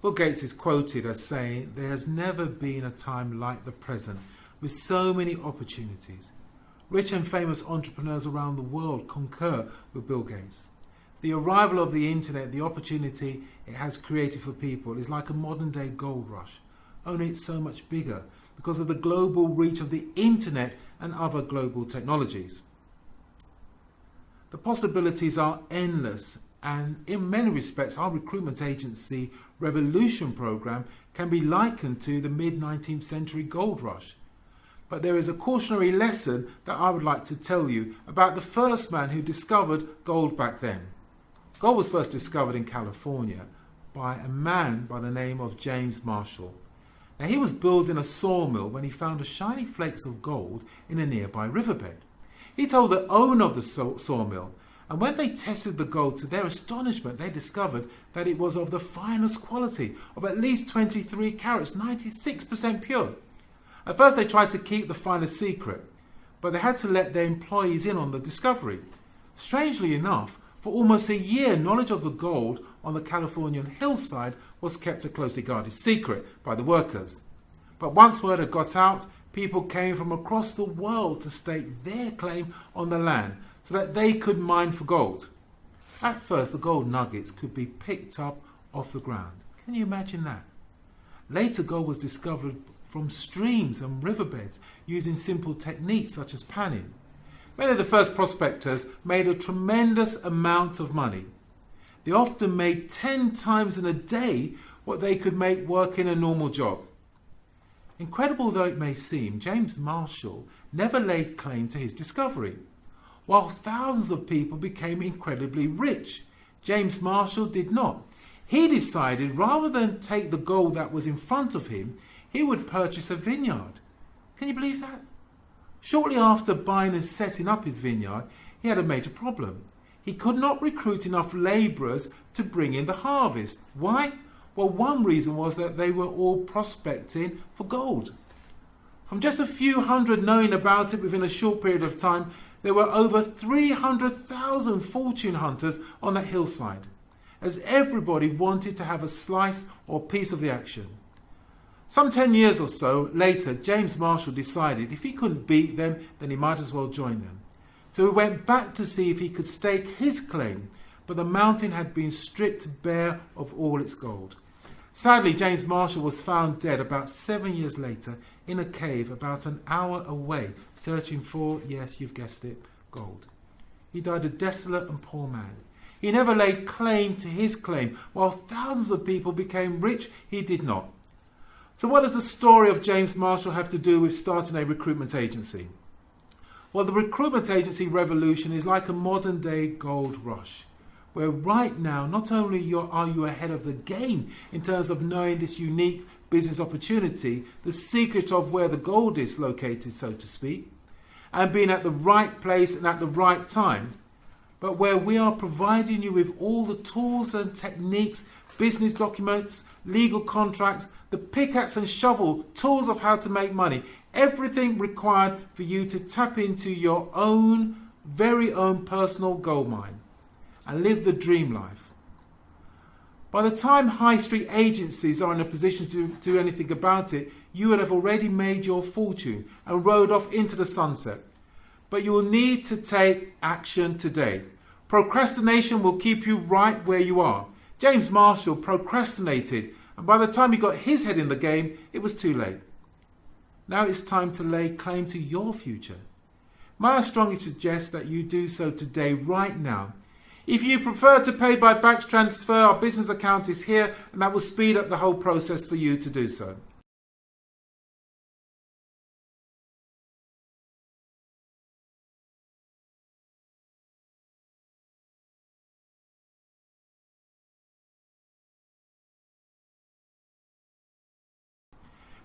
Bill Gates is quoted as saying, "There has never been a time like the present with so many opportunities." Rich and famous entrepreneurs around the world concur with Bill Gates. The arrival of the internet, the opportunity it has created for people, is like a modern day gold rush, only it's so much bigger because of the global reach of the internet and other global technologies. The possibilities are endless, and in many respects our recruitment agency revolution program can be likened to the mid-19th century gold rush. But there is a cautionary lesson that I would like to tell you about the first man who discovered gold back then. Gold was first discovered in California by a man by the name of James Marshall. Now, he was building a sawmill when he found a shiny flakes of gold in a nearby riverbed. He told the owner of the sawmill, and when they tested the gold, to their astonishment, they discovered that it was of the finest quality, of at least 23 carats, 96% pure. At first they tried to keep the find a secret, but they had to let their employees in on the discovery. Strangely enough, for almost a year, knowledge of the gold on the Californian hillside was kept a closely guarded secret by the workers. But once word had got out, people came from across the world to stake their claim on the land so that they could mine for gold. At first, the gold nuggets could be picked up off the ground. Can you imagine that? Later, gold was discovered from streams and riverbeds using simple techniques such as panning. Many of the first prospectors made a tremendous amount of money. They often made 10 times in a day what they could make working a normal job. Incredible though it may seem, James Marshall never laid claim to his discovery. While thousands of people became incredibly rich, James Marshall did not. He decided rather than take the gold that was in front of him, he would purchase a vineyard. Can you believe that? Shortly after buying and setting up his vineyard, he had a major problem. He could not recruit enough labourers to bring in the harvest. Why? Well, one reason was that they were all prospecting for gold. From just a few hundred knowing about it within a short period of time, there were over 300,000 fortune hunters on that hillside, as everybody wanted to have a slice or piece of the action. Some 10 years or so later, James Marshall decided if he couldn't beat them, then he might as well join them. So he went back to see if he could stake his claim, but the mountain had been stripped bare of all its gold. Sadly, James Marshall was found dead about 7 years later in a cave about an hour away, searching for, yes, you've guessed it, gold. He died a desolate and poor man. He never laid claim to his claim. While thousands of people became rich, he did not. So what does the story of James Marshall have to do with starting a recruitment agency? Well, the recruitment agency revolution is like a modern day gold rush, where right now not only are you ahead of the game in terms of knowing this unique business opportunity, the secret of where the gold is located, so to speak, and being at the right place and at the right time, but where we are providing you with all the tools and techniques, business documents, legal contracts, the pickaxe and shovel, tools of how to make money, everything required for you to tap into your own, very own personal gold mine and live the dream life. By the time high street agencies are in a position to do anything about it, you would have already made your fortune and rode off into the sunset. But you will need to take action today. Procrastination will keep you right where you are. James Marshall procrastinated, and by the time he got his head in the game, it was too late. Now it's time to lay claim to your future. May I strongly suggest that you do so today, right now. If you prefer to pay by back transfer, our business account is here, and that will speed up the whole process for you to do so.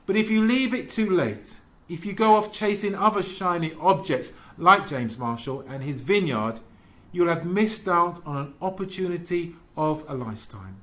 But if you leave it too late, if you go off chasing other shiny objects like James Marshall and his vineyard, you'll have missed out on an opportunity of a lifetime.